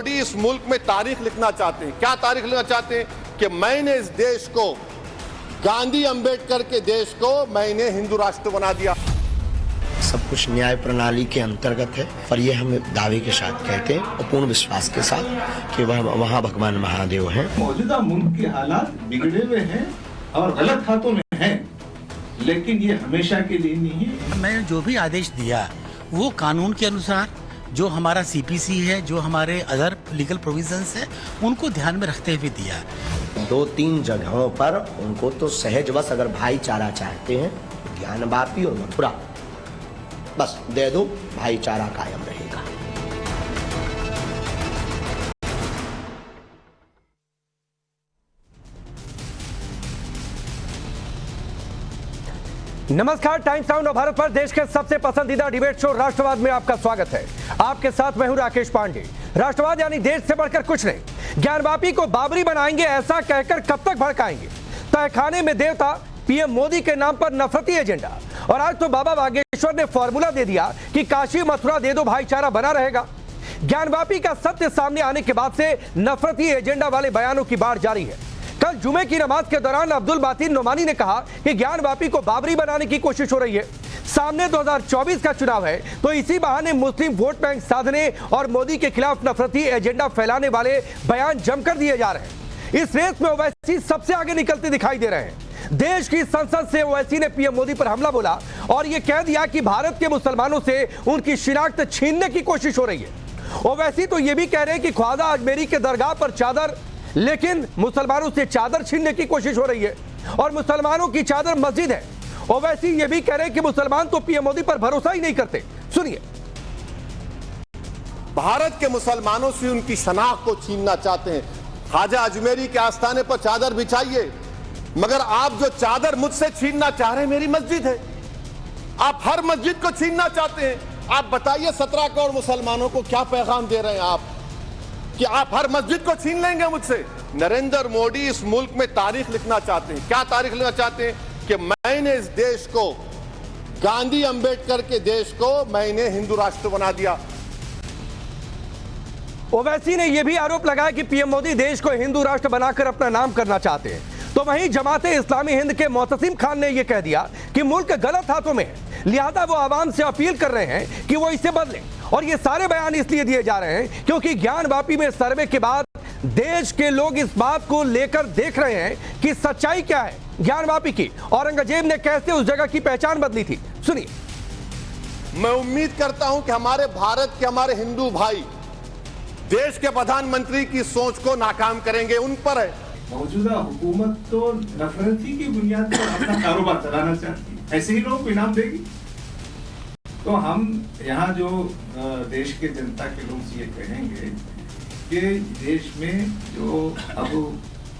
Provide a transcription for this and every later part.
मोदी इस मुल्क में तारीख लिखना चाहते हैं। क्या तारीख लिखना चाहते हैं? कि मैंने इस देश को, गांधी अंबेडकर के देश को मैंने हिंदू राष्ट्र बना दिया। सब कुछ न्याय प्रणाली के अंतर्गत है और ये हम दावे के साथ कहते हैं और पूर्ण विश्वास के साथ कि वहाँ भगवान महादेव हैं। मौजूदा मुल्क के हालात बिगड़े हुए हैं और गलत हाथों में हैं, लेकिन ये हमेशा के लिए नहीं है। मैंने जो भी आदेश दिया वो कानून के अनुसार, जो हमारा सीपीसी है, जो हमारे अदर लीगल प्रोविजंस है, उनको ध्यान में रखते हुए दिया। 2-3 जगहों पर उनको तो सहजवश अगर भाईचारा चाहते हैं, ज्ञानवापी और मथुरा बस दे दो, भाईचारा कायम रहेगा। नमस्कार, टाइम्स नाउ नव भारत पर देश के सबसे पसंदीदा डिबेट शो राष्ट्रवाद में आपका स्वागत है। आपके साथ मैं हूं राकेश पांडे। राष्ट्रवाद यानी देश से बढ़कर कुछ नहीं। ज्ञानवापी को बाबरी बनाएंगे ऐसा कहकर कब तक भड़काएंगे? तहखाने में देवता, पीएम मोदी के नाम पर नफरती एजेंडा। और आज तो बाबा बागेश्वर ने फॉर्मूला दे दिया कि काशी मथुरा दे दो, भाईचारा बना रहेगा। ज्ञानवापी का सत्य सामने आने के बाद से नफरती एजेंडा वाले बयानों की बाढ़ जारी है। कल जुमे की नमाज के दौरान अब्दुल बातिन नोमानी ने कहा कि ज्ञानवापी को बाबरी बनाने की कोशिश हो रही है। सामने 2024 का चुनाव है, तो इसी बहाने मुस्लिम वोट बैंक साधने और मोदी के खिलाफ नफरती एजेंडा फैलाने वाले बयान जमकर दिए जा रहे हैं। इस रेस में ओवैसी सबसे आगे निकलते दिखाई दे रहे हैं। देश की संसद से ओवैसी ने पीएम मोदी पर हमला बोला और यह कह दिया कि भारत के मुसलमानों से उनकी शिनाख्त छीनने की कोशिश हो रही है। ओवैसी तो यह भी कह रहे हैं कि ख्वाजा अजमेरी के दरगाह पर चादर, लेकिन मुसलमानों से चादर छीनने की कोशिश हो रही है और मुसलमानों की चादर मस्जिद है। ओवैसी ये भी कह रहे हैं कि मुसलमान तो पीएम मोदी पर भरोसा ही नहीं करते। सुनिए। भारत के मुसलमानों से उनकी शनाख्त को छीनना चाहते हैं। ख्वाजा अजमेरी के आस्थाने पर चादर बिछाइए, मगर आप जो चादर मुझसे छीनना चाह रहे हैं मेरी मस्जिद है। आप हर मस्जिद को छीनना चाहते हैं। आप बताइए 17 करोड़ मुसलमानों को क्या पैगाम दे रहे हैं आप कि आप हर मस्जिद को छीन लेंगे मुझसे? नरेंद्र मोदी इस मुल्क में तारीख लिखना चाहते हैं। क्या तारीख लिखना चाहते हैं? कि मैंने इस देश को, गांधी अंबेडकर के देश को मैंने हिंदू राष्ट्र बना दिया। ओवैसी ने यह भी आरोप लगाया कि पीएम मोदी देश को हिंदू राष्ट्र बनाकर अपना नाम करना चाहते हैं। तो वहीं जमाते इस्लामी हिंद के मोहतसिम खान ने यह कह दिया कि मुल्क गलत हाथों में है, लिहाजा वो आवाम से अपील कर रहे हैं कि वो इसे बदलें। और ये सारे बयान इसलिए दिए जा रहे हैं क्योंकि ज्ञानवापी में सर्वे के बाद देश के लोग इस बात को लेकर देख रहे हैं कि सच्चाई क्या है ज्ञानवापी की। औरंगजेब ने कैसे उस जगह की पहचान बदली थी, सुनिए। मैं उम्मीद करता हूं कि हमारे भारत के हमारे हिंदू भाई देश के प्रधानमंत्री की सोच को नाकाम करेंगे। उन पर है मौजूदा हुकूमत तो नफरती की बुनियाद पर अपना कारोबार चलाना चाहती है, ऐसे ही लोग इनाम देगी। तो हम यहाँ जो देश के जनता के लोग ये कहेंगे कि देश में जो अब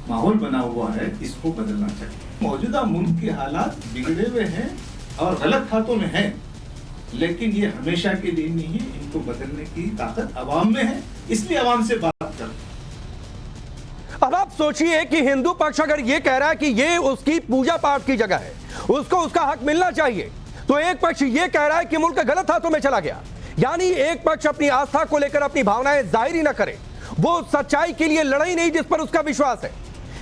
माहौल बना हुआ है इसको बदलना चाहिए। मौजूदा मुल्क के हालात बिगड़े हुए हैं और गलत हाथों में हैं, लेकिन ये हमेशा के लिए नहीं है। इनको बदलने की ताकत अवाम में है, इसलिए अवाम से बात कर। अब आप सोचिए कि हिंदू पक्ष अगर ये कह रहा है कि ये उसकी पूजा पाठ की जगह है, उसको उसका हक मिलना चाहिए, तो एक पक्ष ये कह रहा है कि मुल्क गलत हाथों में चला गया। यानी एक पक्ष अपनी आस्था को लेकर अपनी भावनाएं जाहिर ही न करे, वो सच्चाई के लिए लड़ाई नहीं जिस पर उसका विश्वास है।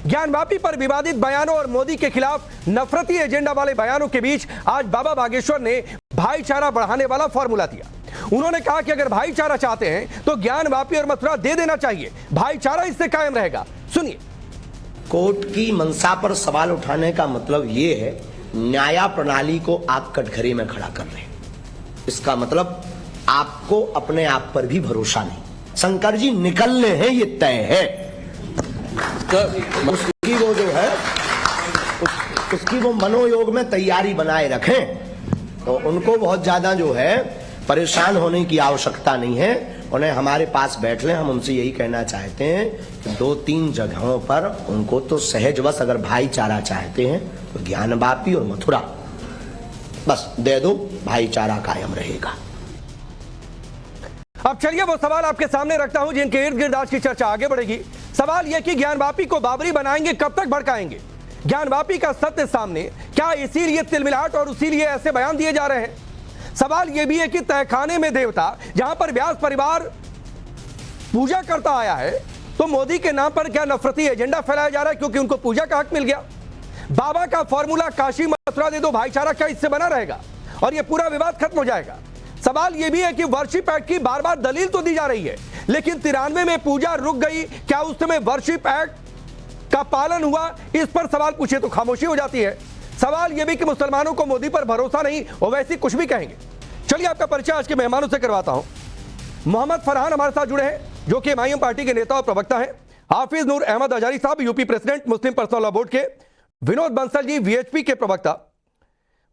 ज्ञानवापी पर विवादित बयानों और मोदी के खिलाफ नफरती एजेंडा वाले बयानों के बीच आज बाबा बागेश्वर ने भाईचारा बढ़ाने वाला फॉर्मूला दिया। उन्होंने कहा कि अगर भाईचारा चाहते हैं तो ज्ञानवापी और मथुरा दे देना चाहिए, भाईचारा इससे कायम रहेगा। सुनिए। कोर्ट की मंशा पर सवाल उठाने का मतलब ये है न्याय प्रणाली को आप कटघरे में खड़ा कर रहे हैं। इसका मतलब आपको अपने आप पर भी भरोसा नहीं। शंकर जी निकलने हैं, ये तय है। उसकी वो जो है उसकी वो मनोयोग में तैयारी बनाए रखें, तो उनको बहुत ज्यादा जो है परेशान होने की आवश्यकता नहीं है। उन्हें हमारे पास बैठ लें। हम उनसे यही कहना चाहते हैं कि 2-3 जगहों पर उनको तो सहजवश अगर भाईचारा चाहते हैं तो ज्ञानवापी और मथुरा बस दे दो, भाईचारा कायम रहेगा। अब चलिए वो सवाल आपके सामने रखता हूं जिनके इर्द गिर्द आज की चर्चा आगे बढ़ेगी। सवाल यह कि ज्ञानवापी को बाबरी बनाएंगे, कब तक भड़काएंगे? ज्ञानवापी का सत्य सामने, क्या इसीलिए तिलमिलाट और इसीलिए ऐसे बयान दिए जा रहे हैं? सवाल यह भी है कि तहखाने में देवता, जहां पर व्यास परिवार पूजा करता आया है, तो मोदी के नाम पर क्या नफरती एजेंडा फैलाया जा रहा है क्योंकि उनको पूजा का हक मिल गया? बाबा का फॉर्मूला काशी मथुरा दे दो भाईचारा क्या इससे बना रहेगा और यह पूरा विवाद खत्म हो जाएगा? सवाल यह भी है कि वर्शिप एक्ट की बार बार दलील तो दी जा रही है, लेकिन 93 में पूजा रुक गई, क्या उस समय वर्शिप एक्ट का पालन हुआ? इस पर सवाल पूछे तो खामोशी हो जाती है। सवाल यह भी कि मुसलमानों को मोदी पर भरोसा नहीं, और वैसे कुछ भी कहेंगे। चलिए आपका परिचय आज के मेहमानों से करवाता हूं। मोहम्मद फरहान हमारे साथ जुड़े हैं, जो कि एमआईएम पार्टी के नेता और प्रवक्ता हैं। हाफिज नूर अहमद हजारी साहब, यूपी प्रेसिडेंट मुस्लिम पर्सनल लॉ बोर्ड के। विनोद बंसल जी, वीएचपी के प्रवक्ता।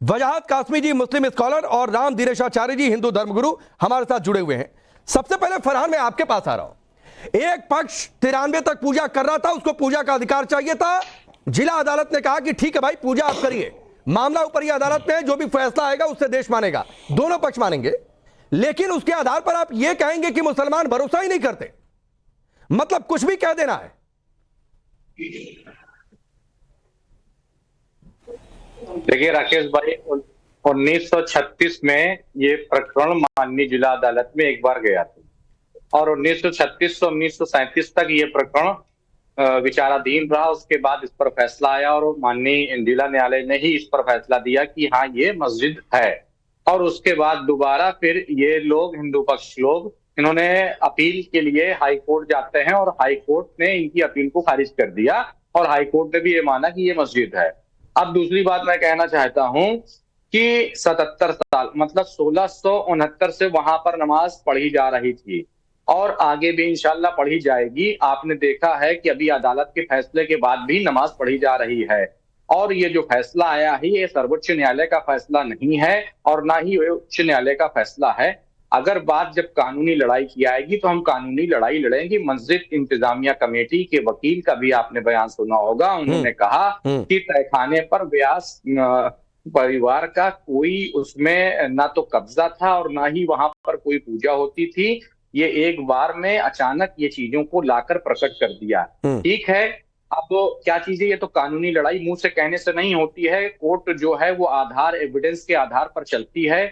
वजाहत कासमी जी, मुस्लिम स्कॉलर। और राम दिनेशाचार्य जी, हिंदू धर्मगुरु, हमारे साथ जुड़े हुए हैं। सबसे पहले फरहान, मैं आपके पास आ रहा हूं। एक पक्ष 93 तक पूजा कर रहा था, उसको पूजा का अधिकार चाहिए था। जिला अदालत ने कहा कि ठीक है भाई, पूजा आप करिए, मामला ऊपरी अदालत में है, जो भी फैसला आएगा उससे देश मानेगा, दोनों पक्ष मानेंगे। लेकिन उसके आधार पर आप यह कहेंगे कि मुसलमान भरोसा ही नहीं करते, मतलब कुछ भी कह देना है। देखिए राकेश भाई, 1936 में ये प्रकरण माननीय जिला अदालत में एक बार गया था और 1936 से 1937 तक ये प्रकरण विचाराधीन रहा। उसके बाद इस पर फैसला आया और माननीय जिला न्यायालय ने ही इस पर फैसला दिया कि हाँ ये मस्जिद है। और उसके बाद दोबारा फिर ये लोग, हिंदू पक्ष लोग, इन्होंने अपील के लिए हाई कोर्ट जाते हैं और हाई कोर्ट ने इनकी अपील को खारिज कर दिया और हाई कोर्ट ने भी ये माना कि ये मस्जिद है। अब दूसरी बात मैं कहना चाहता हूं कि 77 साल मतलब 1669 से वहां पर नमाज पढ़ी जा रही थी और आगे भी इंशाल्लाह पढ़ी जाएगी। आपने देखा है कि अभी अदालत के फैसले के बाद भी नमाज पढ़ी जा रही है और ये जो फैसला आया है ये सर्वोच्च न्यायालय का फैसला नहीं है और ना ही उच्च न्यायालय का फैसला है। अगर बात जब कानूनी लड़ाई की आएगी तो हम कानूनी लड़ाई लड़ेंगे। मस्जिद इंतजामिया कमेटी के वकील का भी आपने बयान सुना होगा, उन्होंने कहा कि तहखाने पर व्यास परिवार का कोई उसमें ना तो कब्जा था और ना ही वहां पर कोई पूजा होती थी। ये एक बार में अचानक ये चीजों को लाकर प्रकट कर दिया। ठीक है, अब तो क्या चीजें, ये तो कानूनी लड़ाई मुंह से कहने से नहीं होती है। कोर्ट जो है वो आधार, एविडेंस के आधार पर चलती है।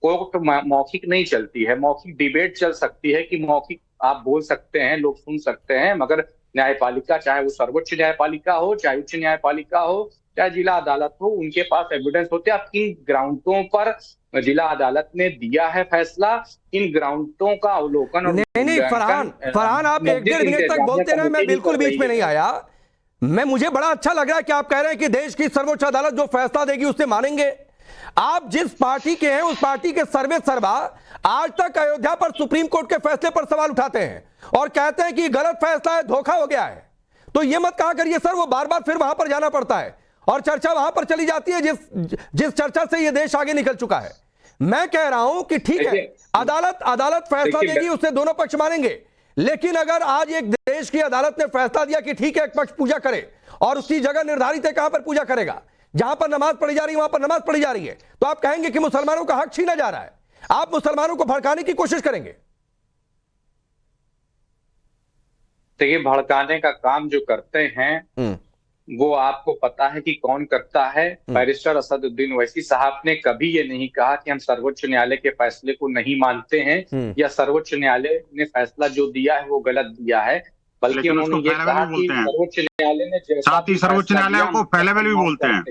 कोर्ट मौखिक नहीं चलती है। मौखिक डिबेट चल सकती है कि मौखिक आप बोल सकते हैं, लोग सुन सकते हैं, मगर न्यायपालिका, चाहे वो सर्वोच्च न्यायपालिका हो, चाहे उच्च न्यायपालिका हो, चाहे जिला अदालत हो, उनके पास एविडेंस होते हैं। अब किन ग्राउंडों पर जिला अदालत ने दिया है फैसला, इन ग्राउंडों का अवलोकन। नहीं फरहान, आप 1-1.5 मिनट तक बोलते रहे, मैं बिल्कुल बीच में नहीं आया। मुझे बड़ा अच्छा लग रहा है कि आप कह रहे हैं कि देश की सर्वोच्च अदालत जो फैसला देगी उससे मानेंगे। आप जिस पार्टी के हैं उस पार्टी के सर्वे सर्वा आज तक अयोध्या पर सुप्रीम कोर्ट के फैसले पर सवाल उठाते हैं और कहते हैं कि गलत फैसला है, धोखा हो गया है। तो यह मत कहा करिए सर, वो बार बार फिर वहां पर जाना पड़ता है और चर्चा वहां पर चली जाती है जिस चर्चा से यह देश आगे निकल चुका है। मैं कह रहा हूं कि ठीक है, अदालत फैसला देगी, उससे दोनों पक्ष मानेंगे। लेकिन अगर आज एक देश की अदालत ने फैसला दिया कि ठीक है, एक पक्ष पूजा करे और उसकी जगह निर्धारित है कहां पर पूजा करेगा, जहां पर नमाज पढ़ी जा रही है वहां पर नमाज पढ़ी जा रही है, तो आप कहेंगे कि मुसलमानों का हक छीना जा रहा है, आप मुसलमानों को भड़काने की कोशिश करेंगे। देखिए, भड़काने का काम जो करते हैं वो आपको पता है कि कौन करता है। बैरिस्टर असदुद्दीन ओवैसी साहब ने कभी ये नहीं कहा कि हम सर्वोच्च न्यायालय के फैसले को नहीं मानते हैं या सर्वोच्च न्यायालय ने फैसला जो दिया है वो गलत दिया है, बल्कि उन्होंने ये कहा कि सर्वोच्च न्यायालय ने साथ ही सर्वोच्च न्यायालय को फेलेबल भी बोलते हैं।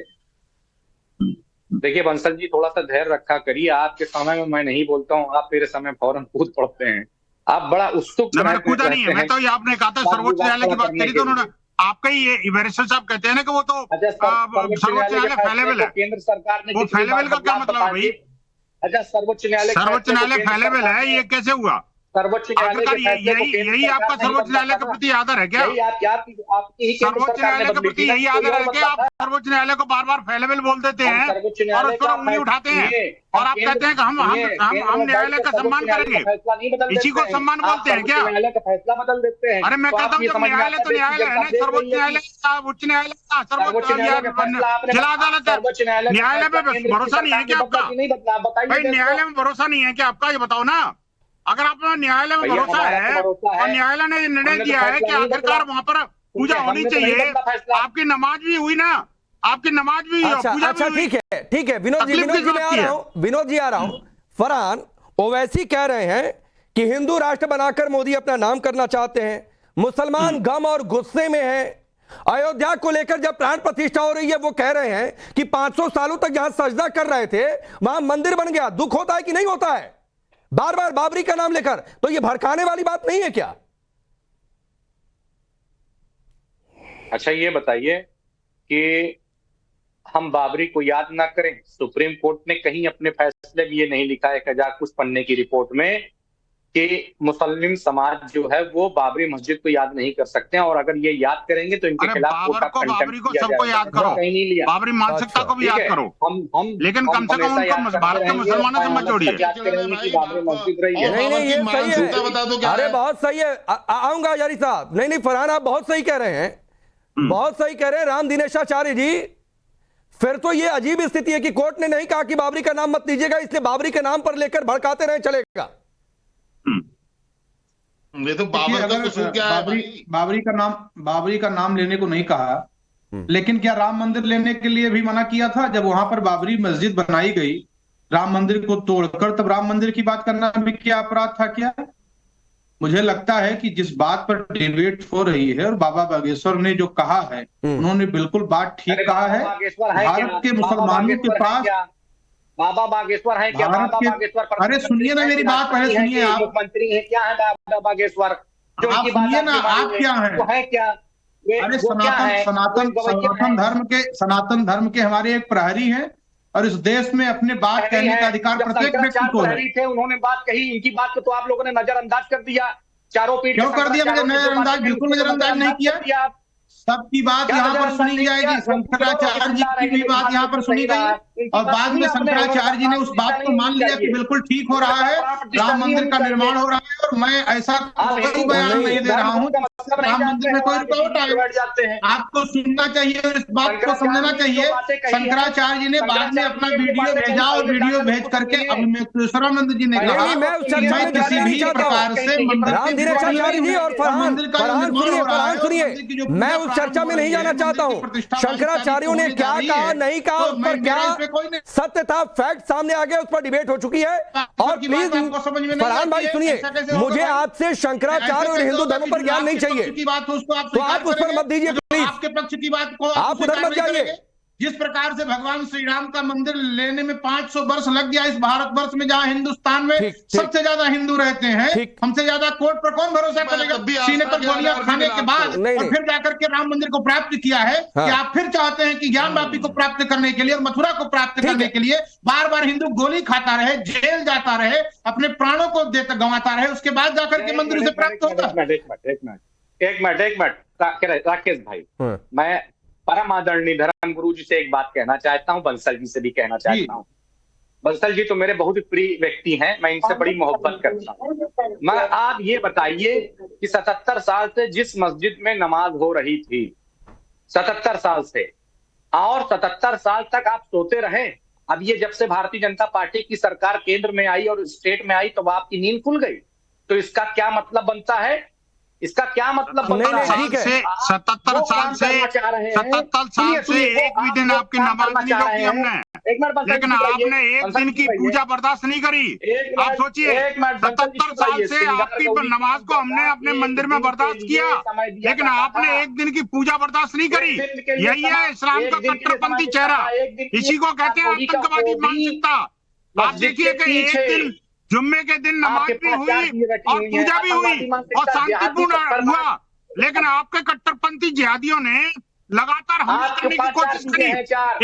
देखिए बंसल जी, थोड़ा सा धैर्य रखा करिए। आपके समय में मैं नहीं बोलता हूँ, आप मेरे समय फौरन कूद पड़ते हैं। आप बड़ा उत्सुक कूदा नहीं है, मैं तो ये आपने कहा था सर्वोच्च न्यायालय की बात करी तो उन्होंने आपका ही ये बैरिस्टर साहब कहते हैं ना कि वो तो सर्वोच्च न्यायालय फेलेबल है। केंद्र सरकार ने वो फेलेबल का क्या मतलब है भाई? अच्छा, सर्वोच्च न्यायालय फेलेबल है, ये कैसे हुआ? सर्वोच्च यही आपका सर्वोच्च न्यायालय के प्रति आदर है क्या? सर्वोच्च न्यायालय के प्रति यही आदर है कि आप सर्वोच्च न्यायालय को बार बार फेलेबल बोल देते हैं और उस पर उंगली उठाते हैं और आप कहते हैं कि हम न्यायालय का सम्मान करेंगे। इसी को सम्मान बोलते हैं क्या? न्यायालय का फैसला बदल देते हैं। अरे मैं कहता हूँ न्यायालय तो न्यायालय है ना, सर्वोच्च न्यायालय का, उच्च न्यायालय का, सर्वोच्च जिला अदालत है। न्यायालय पे भरोसा नहीं है क्या आपका? भाई न्यायालय में भरोसा नहीं है क्या आपका, ये बताओ ना। अगर आप न्यायालय में भरोसा है और न्यायालय ने निर्णय दिया है कि आखिरकार वहां पर पूजा होनी चाहिए, आपकी नमाज भी हुई ना, आपकी नमाज भी, पूजा भी हुई। ठीक है विनोद जी, विनोद जी आ रहा हूं। फरहान ओवैसी कह रहे हैं कि हिंदू राष्ट्र बनाकर मोदी अपना नाम करना चाहते हैं, मुसलमान गम और गुस्से में हैं। अयोध्या को लेकर जब प्राण प्रतिष्ठा हो रही है वो कह रहे हैं कि 500 सालों तक जहां सजदा कर रहे थे वहां मंदिर बन गया। दुख होता है कि नहीं होता है बार बार बाबरी का नाम लेकर? तो ये भड़काने वाली बात नहीं है क्या? अच्छा ये बताइए कि हम बाबरी को याद ना करें? सुप्रीम कोर्ट ने कहीं अपने फैसले में ये नहीं लिखा है 1000 कुछ पन्ने की रिपोर्ट में कि मुस्लिम समाज जो है वो बाबरी मस्जिद को याद नहीं कर सकते हैं, और अगर ये याद करेंगे तो इनके खिलाफ बाबरी को सबको याद करो, कहीं नहीं लिया। बाबरी मानसिकता को भी याद करो, हम लेकिन कम से कम उनको भारत के मुसलमानों से मत जोड़िए। बाबरी मस्जिद रही है। नहीं ये सही है, अरे बहुत सही है, आऊंगा जारी साहब। नहीं फरहान आप बहुत सही कह रहे हैं, बहुत सही कह रहे हैं राम दिनेशाचार्य जी। फिर तो ये अजीब स्थिति है कि कोर्ट ने नहीं कहा कि बाबरी का नाम मत लीजिएगा, इसलिए बाबरी के नाम पर लेकर भड़काते रहे चलेगा। ये तो बाबर का कसूर क्या है? बाबरी का नाम लेने को नहीं कहा, लेकिन क्या राम मंदिर लेने के लिए भी मना किया था? जब वहां पर बाबरी मस्जिद बनाई गई राम मंदिर को तोड़कर, तब राम मंदिर की बात करना भी क्या अपराध था? क्या मुझे लगता है कि जिस बात पर डिबेट हो रही है और बाबा बागेश्वर ने जो कहा है उन्होंने बिल्कुल बात ठीक कहा है। भारत के मुसलमानों के पास बाबा बागेश्वर है क्या? बाबा बागेश्वर, अरे सुनिए ना मेरी बात, पहले सुनिए। आप मुख्यमंत्री है क्या? है बाबा बागेश्वर? आप सुनिए ना, आप क्या है क्या? अरे सनातन धर्म के हमारे एक प्रहरी हैं और इस देश में अपने बात कहने का अधिकार प्रत्येक व्यक्ति को है। थे, उन्होंने बात कही, इनकी बात को तो आप लोगों ने नजरअंदाज कर दिया। चारों पीढ़ी क्यों कर दिया? मुझे नजरअंदाज बिल्कुल नजरअंदाज नहीं किया। सबकी बात यहाँ पर सुनी जाएगी, शंकराचार्य जी की भी बात यहाँ पर सुनी गई और बाद में शंकराचार्य जी ने उस बात को मान लिया कि बिल्कुल ठीक हो रहा है, राम मंदिर का निर्माण हो रहा है। और मैं ऐसा कोई बयान नहीं दे रहा हूँ राम मंदिर में कोई रुकावट आए। आपको सुनना चाहिए और इस बात को समझना चाहिए। शंकराचार्य जी ने बाद में अपना वीडियो भेजा और वीडियो भेज करके अभिमेश्वरानंद जी ने कहा मैं किसी भी प्रकार से मैं उस चर्चा में नहीं जाना चाहता हूं। शंकराचार्यों ने क्या कहा नहीं कहा उस पर क्या सत्य था, फैक्ट सामने आ गया, उस पर डिबेट हो चुकी है। और प्लीज फरहान भाई सुनिए, मुझे आपसे शंकराचार्य और हिंदू धर्म पर ज्ञान नहीं चाहिए, तो आप उस पर मत दीजिए प्लीज। आपके पक्ष की बात को आप उधर मत जाइए। जिस प्रकार से भगवान श्री राम का मंदिर लेने में 500 वर्ष लग गया इस भारतवर्ष में, जहां हिंदुस्तान में सबसे ज्यादा हिंदू रहते हैं, हमसे ज्यादा कोर्ट पर कौन भरोसा करेगा? सीने पर गोलियां खाने के बाद और फिर जाकर के राम मंदिर को प्राप्त किया है कि आप फिर चाहते हैं कि ज्ञानवापी को प्राप्त करने के लिए और मथुरा को प्राप्त करने के लिए बार बार हिंदू गोली खाता रहे, जेल जाता रहे, अपने प्राणों को गंवाता रहे, उसके बाद जाकर के मंदिर से प्राप्त होगा? एक मिनट राकेश भाई, मैं परम आदरणीय धर्म गुरु जी से एक बात कहना चाहता हूं, बंसल जी से भी कहना चाहता हूं। बंसल जी तो मेरे बहुत ही प्रिय व्यक्ति हैं, मैं इनसे बड़ी मोहब्बत करता हूं। मैं आप ये बताइए कि 77 साल से जिस मस्जिद में नमाज हो रही थी, 77 साल से, और 77 साल तक आप सोते रहे। अब ये जब से भारतीय जनता पार्टी की सरकार केंद्र में आई और स्टेट में आई तो आपकी नींद खुल गई। तो इसका क्या मतलब बनता है? इसका क्या मतलब? 77 साल से एक भी दिन आपकी नमाज नहीं रोकी हमने, लेकिन आपने एक दिन की पूजा बर्दाश्त नहीं करी। आप सोचिए 77 साल से आपकी नमाज को हमने अपने मंदिर में बर्दाश्त किया, लेकिन आपने एक दिन की पूजा बर्दाश्त नहीं करी। यही है इस्लाम का कट्टरपंथी चेहरा, इसी को कहते हैं आतंकवादी मानसिकता। आप देखिए कि एक दिन जुम्मे के दिन नमाज भी हुई और पूजा भी हुई और शांतिपूर्ण हुआ, लेकिन आपके कट्टरपंथी जिहादियों ने लगातार हमला करने की कोशिश करी।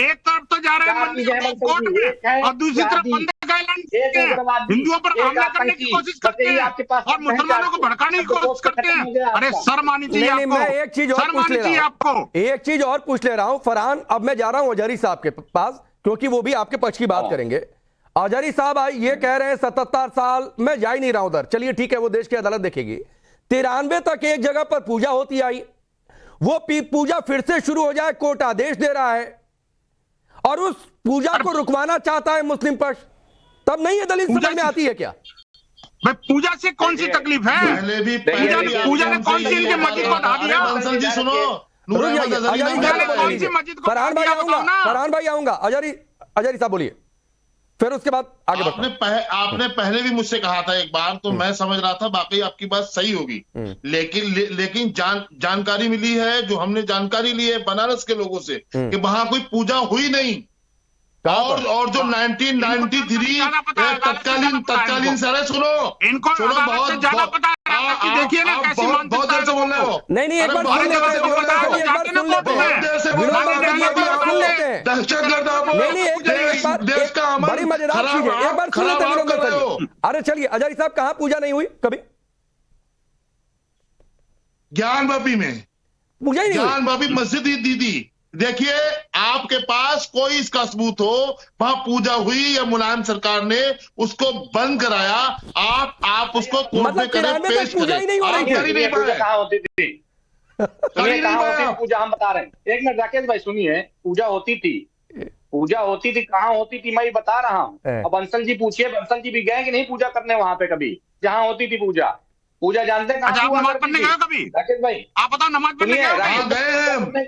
एक तरफ तो जा रहे हैं मंदिर कोर्ट में और दूसरी तरफ बंदर का ऐलान करते हैं, हिंदुओं पर हमला करने की कोशिश करते हैं और मुसलमानों को भड़काने की कोशिश करते हैं। अरे शर्म आनी चाहिए आपको। मैं एक चीज और पूछ ले रहा हूं, एक चीज और पूछ ले रहा हूं फरहान। अब मैं जा रहा हूं अजहरी साहब के पास, क्योंकि वो भी आपके पक्ष की बात करेंगे। अजहरी साहब ये कह रहे हैं 77 साल, मैं जा ही नहीं रहा उधर, चलिए ठीक है वो देश की अदालत देखेगी। 93 तक एक जगह पर पूजा होती आई, वो पूजा फिर से शुरू हो जाए, कोर्ट आदेश दे रहा है और उस पूजा को रुकवाना चाहता है मुस्लिम पक्ष, तब नहीं ये दलील समझ में आती है क्या? भाई पूजा से कौन सी तकलीफ है? पूजा ने कौन सी इनके मस्जिद को ढा दिया? फरहान भाई आऊंगा, अजहरी साहब बोलिए। फिर उसके बाद आगे आपने आपने पहले भी मुझसे कहा था एक बार, तो मैं समझ रहा था बाकी आपकी बात सही होगी, लेकिन जानकारी मिली है, जो हमने जानकारी ली है बनारस के लोगों से, कि वहां कोई पूजा हुई नहीं। और जो 1993 तत्कालीन सर सुनो इनको बहुत ज्यादा पता है कि देखिए ना कैसी बहुत देर से बोल रहे हो। नहीं एक बार सुन लेते हैं, देश का अमन बड़ी मजेदार चीज है, एक बार सुन लेते हैं विनोद दत्त। अरे चलिए अजय साहब, कहाँ पूजा नहीं हुई कभी? ज्ञानवापी में पूजा ही नहीं हुई। ज्ञानवापी मस्जिद ही दीदी, देखिए आपके पास कोई इसका सबूत हो वहां पूजा हुई या मुलायम सरकार ने उसको बंद कराया, आप उसको कोर्ट में करें, पेश पूजा ही नहीं हो रही थी। कहाँ होती थी? सुनिए, कहाँ होती थी पूजा, हम बता रहे हैं। एक मिनट राकेश भाई सुनिए, पूजा होती थी, कहाँ होती थी मैं बता रहा हूँ। अब बंसल जी पूछिए, बंसल जी भी गए कि नहीं पूजा करने वहां पे कभी, जहाँ होती थी पूजा जानते हैं? अच्छा, आप नमाज पढ़ने गए कभी? राकेश भाई आप बताओ, नमाज पढ़ने गए?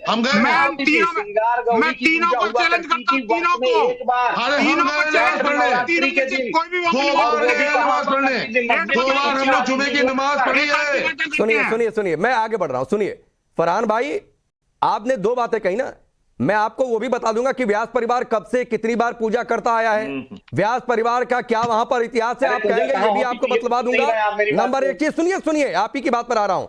हम गए। मैं तीनों को चैलेंज करता हूँ, तीनों को कोई भी नमाज पढ़ने 2 बार हम लोग जुमे की नमाज पढ़ी है। सुनिए मैं आगे बढ़ रहा हूं। सुनिए फरहान भाई, आपने 2 बातें कही ना, मैं आपको वो भी बता दूंगा कि व्यास परिवार कब से कितनी बार पूजा करता आया है, व्यास परिवार का क्या वहां पर इतिहास है, आप कहेंगे ये भी आपको बतलवा दूंगा। नंबर 1 चीज सुनिए, आप ही की बात पर आ रहा हूं।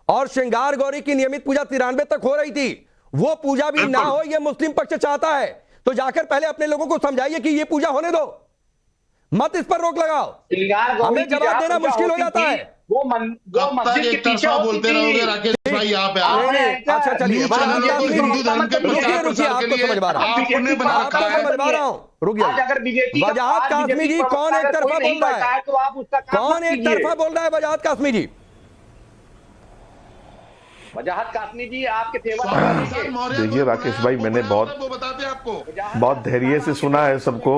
और श्रृंगार गौरी की नियमित पूजा 93 तक हो रही थी, वो पूजा भी ना हो ये मुस्लिम पक्ष चाहता है, तो जाकर पहले अपने लोगों को समझाइए कि ये पूजा होने दो, मत इस पर रोक लगाओ। हमें जवाब देना मुश्किल हो जाता है। वो मस्जिद के पीछे बोलते रहोगे राकेश भाई, यहाँ पे अच्छा चलिए हिंदू धर्म के रुकिए, आपको समझ पा रहा हूँ, रुकिए। वजाहत कासमी जी कौन एक तरफा बोल रहा है? कौन एक तरफा बोल रहा है? वजाहत कासमी जी, वजाहत कासमी जी आपके फेवर। देखिए राकेश भाई, मैंने बहुत धैर्य से सुना है सबको,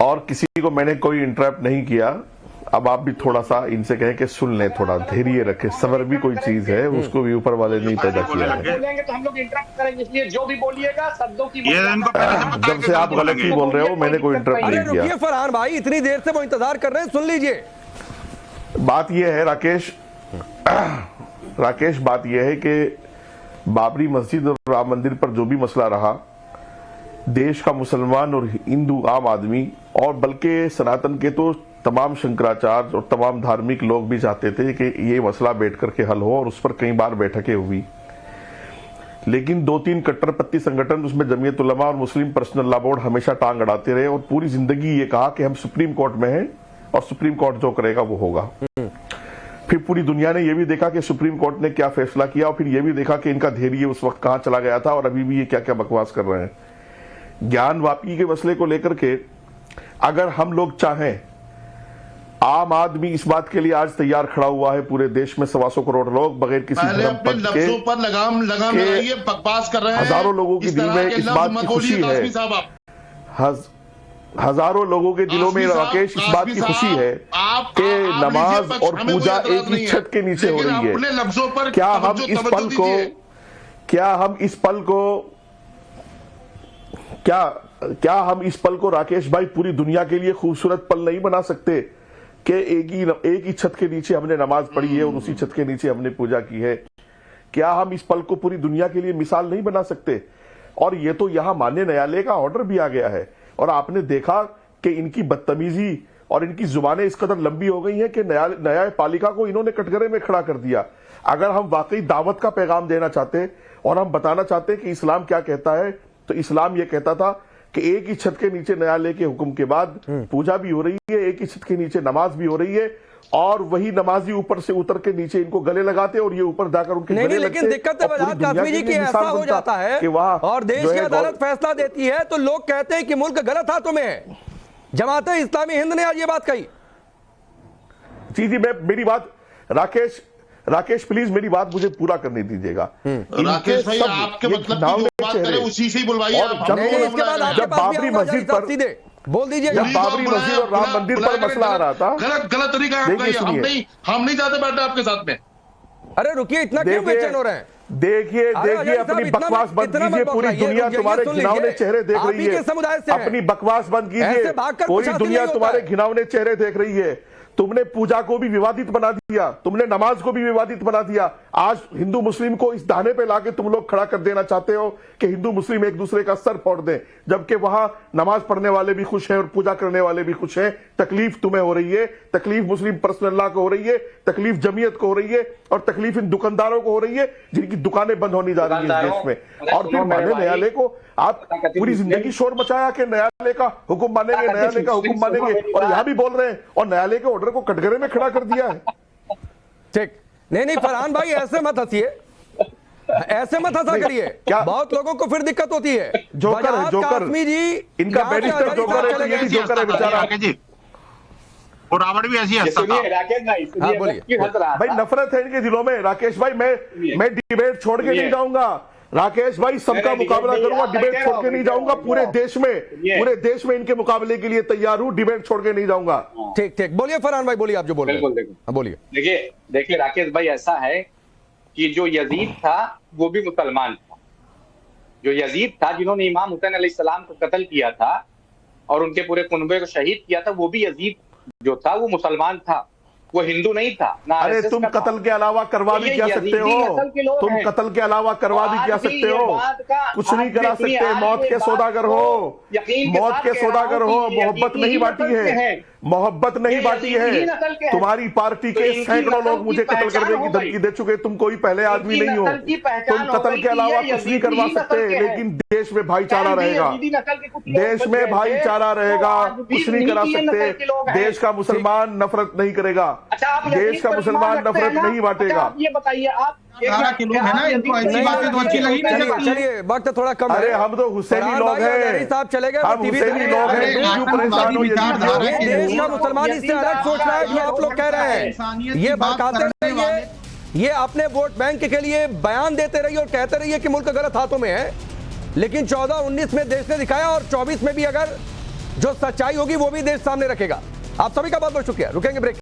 और किसी को मैंने कोई इंटरप्ट नहीं किया। अब आप भी थोड़ा सा इनसे कहें कि सुन लें, थोड़ा धैर्य रखें। सबर भी कोई चीज है, उसको भी ऊपर वाले नहीं पैदा किया है। बोलेंगे तो हम लोग इंटरप्ट करेंगे, इसलिए जो भी बोलिएगा शब्दों की जब से आप गलती बोल रहे हो, मैंने कोई इंटरप्ट नहीं किया। रुकिए फरहान भाई, इतनी देर से वो इंतजार कर रहे हैं, सुन लीजिए। बात यह है राकेश, बात यह है कि बाबरी मस्जिद और राम मंदिर पर जो भी मसला रहा, देश का मुसलमान और हिंदू आम आदमी, और बल्कि सनातन के तो तमाम शंकराचार्य और तमाम धार्मिक लोग भी चाहते थे कि ये मसला बैठ करके हल हो, और उस पर कई बार बैठकें हुई। लेकिन 2-3 कट्टरपंथी संगठन, उसमें जमीयत उलमा और मुस्लिम पर्सनल लॉ बोर्ड, हमेशा टांग अड़ाते रहे और पूरी जिंदगी ये कहा कि हम सुप्रीम कोर्ट में हैं और सुप्रीम कोर्ट जो करेगा वो होगा। फिर पूरी दुनिया ने यह भी देखा कि सुप्रीम कोर्ट ने क्या फैसला किया, और फिर यह भी देखा कि इनका धैर्य उस वक्त कहां चला गया था, और अभी भी ये क्या क्या बकवास कर रहे हैं। ज्ञानवापी के मसले को लेकर के अगर हम लोग चाहें, आम आदमी इस बात के लिए आज तैयार खड़ा हुआ है, पूरे देश में 125 करोड़ लोग बगैर किसी धर्म पद के पर लगाम लगाइए, बकवास कर रहे हैं। हजारों लोगों के दिल में इस बात की खुशी है, हजारों लोगों के दिलों में राकेश इस बात की खुशी है कि नमाज और पूजा एक ही छत के नीचे हो रही है। क्या हम इस पल को राकेश भाई पूरी दुनिया के लिए खूबसूरत पल नहीं बना सकते कि एक ही छत के नीचे हमने नमाज पढ़ी है और उसी छत के नीचे हमने पूजा की है? क्या हम इस पल को पूरी दुनिया के लिए मिसाल नहीं बना सकते? और ये तो यहां माननीय न्यायालय का ऑर्डर भी आ गया है, और आपने देखा कि इनकी बदतमीजी और इनकी जुबानें इस कदर लंबी हो गई हैं कि न्यायपालिका को इन्होंने कटघरे में खड़ा कर दिया। अगर हम वाकई दावत का पैगाम देना चाहते और हम बताना चाहते कि इस्लाम क्या कहता है, तो इस्लाम यह कहता था कि एक ही छत के नीचे न्यायालय के हुक्म के बाद पूजा भी हो रही है, एक ही छत के नीचे नमाज भी हो रही है, और वही नमाजी ऊपर से उतर के नीचे इनको गले लगाते और ये ऊपर जाकर उनके गले लगते। लेकिन दिक्कत है वजाहत कासमी जी की ऐसा हो जाता है कि और देश की अदालत फैसला देती है तो लोग कहते हैं कि मुल्क गलत हाथों में है। जमाते इस्लामी हिंद ने आज ये बात कही। जी मेरी बात राकेश प्लीज मेरी बात मुझे पूरा करने दीजिएगा। राकेश भाई आपके मतलब की बात करें उसी से ही बुलवाइए। जब बाबरी मस्जिद पर बोल दीजिए, जब बाबरी मस्जिद और राम मंदिर पर मसला आ रहा था, गलत तरीका है, हम नहीं चाहते बैठे आपके साथ में। अरे रुकिए, इतना क्यों बेचैन हो रहे हैं? देखिए अपनी बकवास बंद कीजिए। पूरी दुनिया तुम्हारे घिनौने चेहरे देख रही है। अपनी बकवास बंद कीजिए। पूरी दुनिया तुम्हारे घिनौने चेहरे देख रही है। तुमने पूजा को भी विवादित बना दिया, तुमने नमाज को भी विवादित बना दिया। आज हिंदू मुस्लिम को इस दाने पे लाके तुम लोग खड़ा कर देना चाहते हो कि हिंदू मुस्लिम एक दूसरे का सर फोड़ दें, जबकि वहां नमाज पढ़ने वाले भी खुश हैं और पूजा करने वाले भी खुश हैं। तकलीफ तुम्हें हो रही है, तकलीफ मुस्लिम पर्सनल्लाह को हो रही है, तकलीफ जमीयत को हो रही है और तकलीफ इन दुकानदारों को हो रही है जिनकी दुकानें बंद होने जा रही है इस देश में। और फिर माने न्यायालय को। आप पूरी जिंदगी शोर मचाया कि न्यायालय का हुक्म मानेंगे, न्यायालय का हुक्म मानेंगे, और यहां भी बोल रहे हैं और न्यायालय के ऑर्डर को कटघरे में खड़ा कर दिया है। ठीक, नहीं फरहान भाई ऐसे मत हंसिए, ऐसे मत हंसा करिए। क्या बहुत लोगों को फिर दिक्कत होती है। जोकर है, जोकर जी, इनका बैरिस्टर जोकर है, ये भी जोकर है बेचारा जी। और रावण भी ऐसी हंसता था। हाँ बोलिए भाई, नफरत है इनके दिलों में। राकेश भाई, मैं डिबेट छोड़ के नहीं जाऊंगा। राकेश भाई, सबका मुकाबला करूंगा, डिबेट छोड़ के नहीं जाऊंगा। पूरे देश में इनके मुकाबले के लिए तैयार हूं, डिबेट छोड़ के नहीं जाऊंगा। ठीक, बोलिए फरहान भाई, बोलिए आप जो बोल रहे हैं। बोलिए। देखिए राकेश भाई, ऐसा है कि जो यजीद था वो भी मुसलमान था। जो यजीद था, जिन्होंने इमाम हुसैन अलैहिस्सलाम को कत्ल किया था और उनके पूरे कुनबे को शहीद किया था, वो भी यजीद जो था वो मुसलमान था, वो हिंदू नहीं था ना। अरे तुम कत्ल के अलावा करवा भी क्या सकते हो? तुम कत्ल के अलावा करवा भी क्या सकते हो? कुछ नहीं करा सकते। मौत के सौदागर हो, मौत के सौदागर हो। मोहब्बत नहीं बांटी है, मोहब्बत नहीं बांटी है। तुम्हारी पार्टी के सैकड़ों लोग मुझे कत्ल करने की धमकी दे चुके। तुम कोई पहले आदमी नहीं हो। तुम कत्ल के अलावा कुछ नहीं करवा सकते, लेकिन देश में भाईचारा रहेगा, देश में भाईचारा रहेगा। कुछ नहीं करा सकते। देश का मुसलमान नफरत नहीं करेगा, देश का मुसलमान नफरत नहीं बांटेगा। ये बताइए, आप 18 के लोग हैं ना, इनको ऐसी बातें तो अच्छी लगी नहीं। चलिए, वक्त थोड़ा कम है। अरे हम तो हुसैनी लोग हैं, साहब चले गए, हम हुसैनी लोग हैं। क्यों परेशान हो? देश का मुसलमान इससे अलग सोच रहा है जो आप लोग कह रहे हैं। ये भड़काते रहिए, ये अपने वोट बैंक के लिए बयान देते रहिए और कहते रहिए कि मुल्क गलत हाथों में है, लेकिन 14-19 में देश ने दिखाया और 24 में भी अगर जो सच्चाई होगी वो भी देश सामने रखेगा। आप सभी का बहुत बहुत शुक्रिया। रुकेंगे ब्रेक।